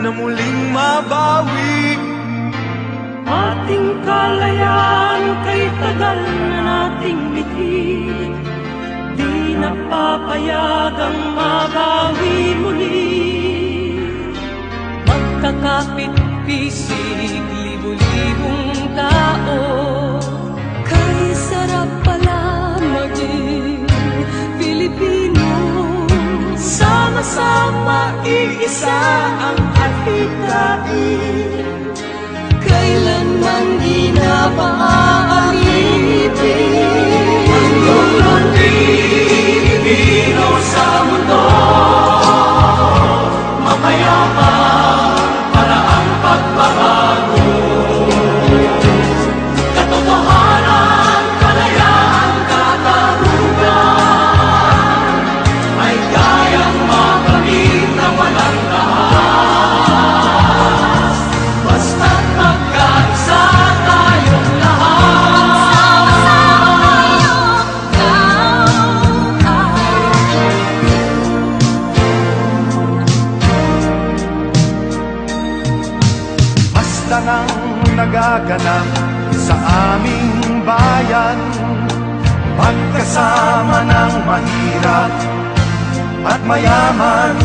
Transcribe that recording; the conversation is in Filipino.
na muling mabawi. Ating kalayaan kay tagal na nating bitin, di napapayagang mabawi muli. Magkakapit-pisig, libu-libong tao, kay sarap pala maging Pilipino. Sama-sama iisa ang adhikain, kailanman di na paaalipin. Ang lulong Pilipino sa mundo, mapayapang para ang pagbabago. Katotohanan, kalayaan, katarungan ay kayang makamit na walang tahas, basta't magkaisa tayong Basta nang nagaganap sa aming bayan, pagkasama ng mahirap at mayaman,